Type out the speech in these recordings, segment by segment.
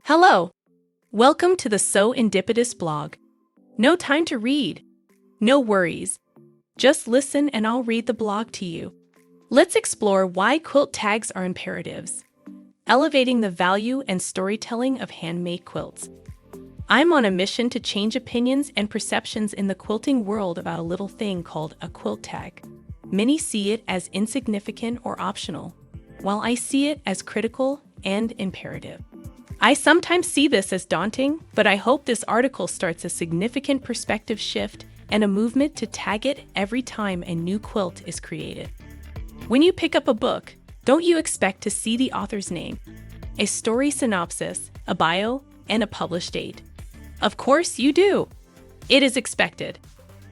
Hello! Welcome to the So Indipidus blog. No time to read. No worries. Just listen and I'll read the blog to you. Let's explore why quilt tags are imperatives. Elevating the value and storytelling of handmade quilts. I'm on a mission to change opinions and perceptions in the quilting world about a little thing called a quilt tag. Many see it as insignificant or optional, while I see it as critical and imperative. I sometimes see this as daunting, but I hope this article starts a significant perspective shift and a movement to tag it every time a new quilt is created. When you pick up a book, don't you expect to see the author's name, a story synopsis, a bio, and a published date? Of course you do. It is expected.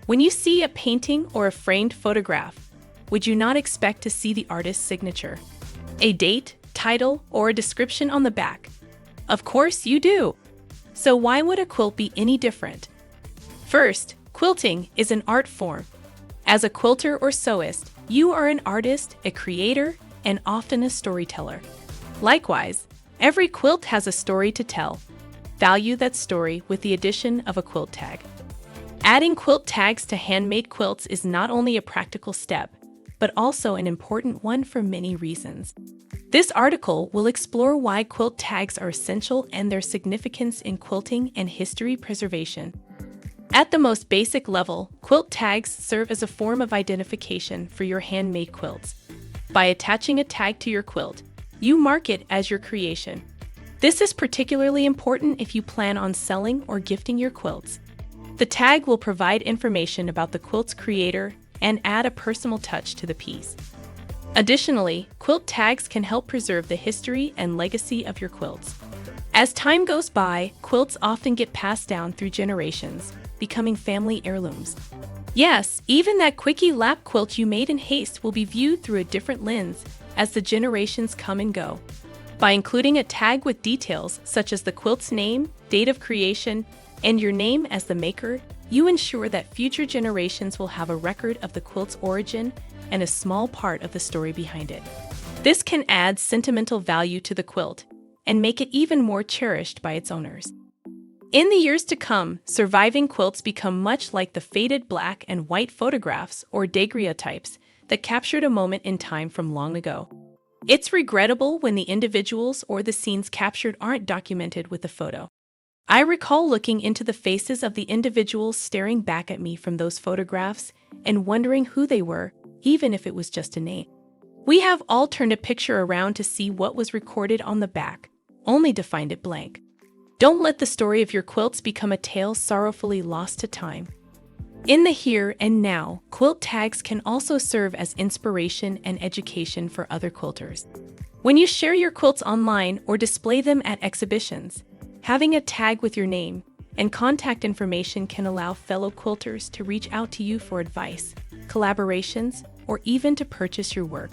When you see a painting or a framed photograph, would you not expect to see the artist's signature, a date, title, or a description on the back? Of course you do. So why would a quilt be any different? First, quilting is an art form. As a quilter or sewist, you are an artist, a creator, and often a storyteller. Likewise, every quilt has a story to tell. Value that story with the addition of a quilt tag. Adding quilt tags to handmade quilts is not only a practical step, but also an important one for many reasons. This article will explore why quilt tags are essential and their significance in quilting and history preservation. At the most basic level, quilt tags serve as a form of identification for your handmade quilts. By attaching a tag to your quilt, you mark it as your creation. This is particularly important if you plan on selling or gifting your quilts. The tag will provide information about the quilt's creator and add a personal touch to the piece. Additionally, quilt tags can help preserve the history and legacy of your quilts. As time goes by, quilts often get passed down through generations, becoming family heirlooms. Yes, even that quickie lap quilt you made in haste will be viewed through a different lens as the generations come and go. By including a tag with details such as the quilt's name, date of creation, and your name as the maker, you ensure that future generations will have a record of the quilt's origin and a small part of the story behind it. This can add sentimental value to the quilt and make it even more cherished by its owners. In the years to come, surviving quilts become much like the faded black and white photographs or daguerreotypes that captured a moment in time from long ago. It's regrettable when the individuals or the scenes captured aren't documented with a photo. I recall looking into the faces of the individuals staring back at me from those photographs and wondering who they were, even if it was just a name. We have all turned a picture around to see what was recorded on the back, only to find it blank. Don't let the story of your quilts become a tale sorrowfully lost to time. In the here and now, quilt tags can also serve as inspiration and education for other quilters. When you share your quilts online or display them at exhibitions, having a tag with your name and contact information can allow fellow quilters to reach out to you for advice, collaborations, or even to purchase your work.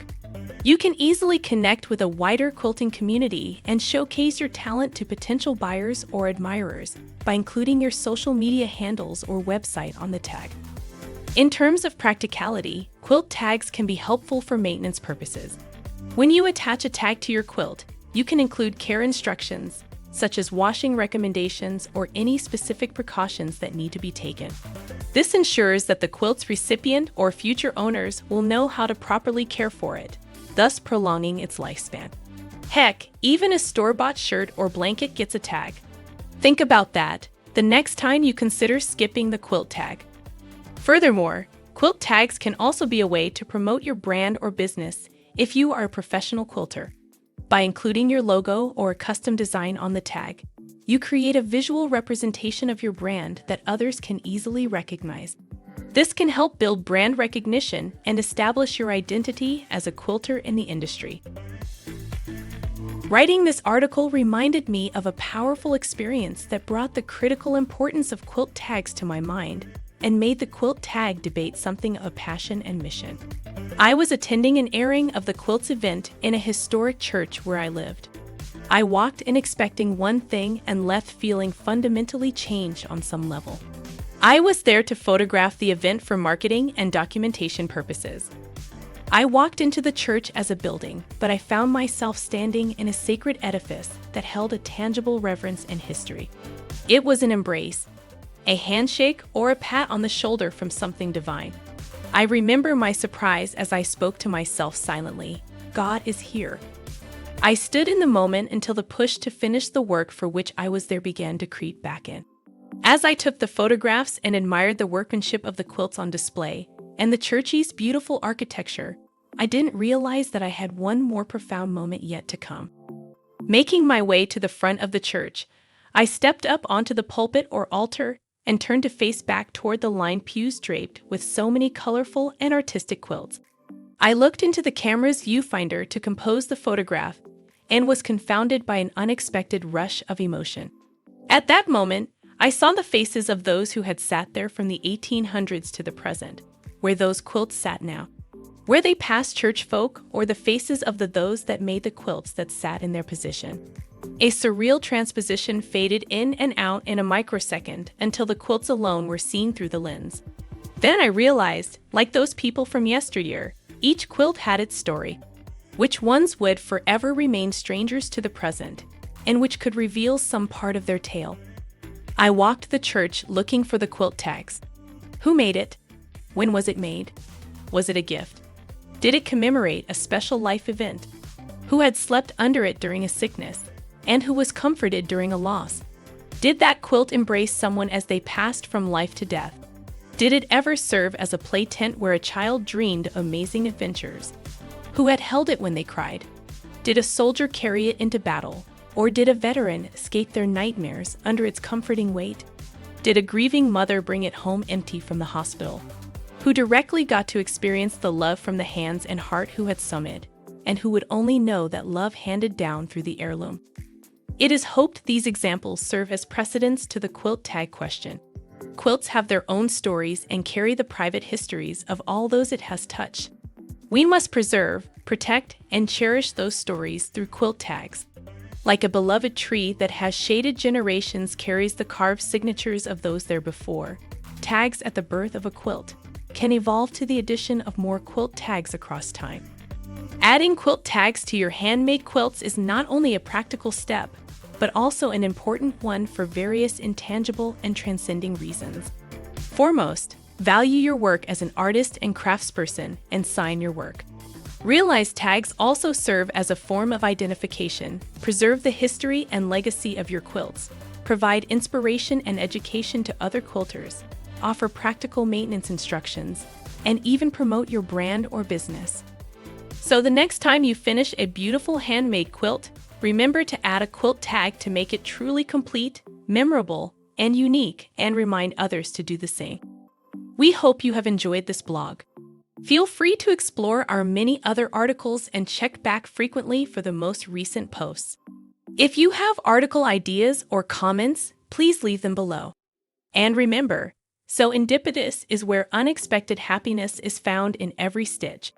You can easily connect with a wider quilting community and showcase your talent to potential buyers or admirers by including your social media handles or website on the tag. In terms of practicality, quilt tags can be helpful for maintenance purposes. When you attach a tag to your quilt, you can include care instructions, such as washing recommendations or any specific precautions that need to be taken. This ensures that the quilt's recipient or future owners will know how to properly care for it, thus prolonging its lifespan. Heck, even a store-bought shirt or blanket gets a tag. Think about that the next time you consider skipping the quilt tag. Furthermore, quilt tags can also be a way to promote your brand or business if you are a professional quilter. By including your logo or a custom design on the tag, you create a visual representation of your brand that others can easily recognize. This can help build brand recognition and establish your identity as a quilter in the industry. Writing this article reminded me of a powerful experience that brought the critical importance of quilt tags to my mind and made the quilt tag debate something of passion and mission. I was attending an airing of the Quilts event in a historic church where I lived. I walked in expecting one thing and left feeling fundamentally changed on some level. I was there to photograph the event for marketing and documentation purposes. I walked into the church as a building, but I found myself standing in a sacred edifice that held a tangible reverence and history. It was an embrace, a handshake, or a pat on the shoulder from something divine. I remember my surprise as I spoke to myself silently. God is here. I stood in the moment until the push to finish the work for which I was there began to creep back in. As I took the photographs and admired the workmanship of the quilts on display and the church's beautiful architecture, I didn't realize that I had one more profound moment yet to come. Making my way to the front of the church, I stepped up onto the pulpit or altar and turned to face back toward the lined pews draped with so many colorful and artistic quilts. I looked into the camera's viewfinder to compose the photograph and was confounded by an unexpected rush of emotion. At that moment, I saw the faces of those who had sat there from the 1800s to the present, where those quilts sat now. Were they past church folk or the faces of those that made the quilts that sat in their position? A surreal transposition faded in and out in a microsecond until the quilts alone were seen through the lens. Then I realized, like those people from yesteryear, each quilt had its story. Which ones would forever remain strangers to the present, and which could reveal some part of their tale. I walked the church looking for the quilt tags. Who made it? When was it made? Was it a gift? Did it commemorate a special life event? Who had slept under it during a sickness, and who was comforted during a loss? Did that quilt embrace someone as they passed from life to death? Did it ever serve as a play tent where a child dreamed amazing adventures? Who had held it when they cried? Did a soldier carry it into battle, or did a veteran escape their nightmares under its comforting weight? Did a grieving mother bring it home empty from the hospital? Who directly got to experience the love from the hands and heart who had sewn it, and who would only know that love handed down through the heirloom? It is hoped these examples serve as precedents to the quilt tag question. Quilts have their own stories and carry the private histories of all those it has touched. We must preserve, protect, and cherish those stories through quilt tags. Like a beloved tree that has shaded generations carries the carved signatures of those there before, tags at the birth of a quilt can evolve to the addition of more quilt tags across time. Adding quilt tags to your handmade quilts is not only a practical step, but also an important one for various intangible and transcending reasons. Foremost, value your work as an artist and craftsperson and sign your work. Realize tags also serve as a form of identification, preserve the history and legacy of your quilts, provide inspiration and education to other quilters, offer practical maintenance instructions, and even promote your brand or business. So the next time you finish a beautiful handmade quilt, remember to add a quilt tag to make it truly complete, memorable, and unique, and remind others to do the same. We hope you have enjoyed this blog. Feel free to explore our many other articles and check back frequently for the most recent posts. If you have article ideas or comments, please leave them below. And remember, so serendipitous is where unexpected happiness is found in every stitch.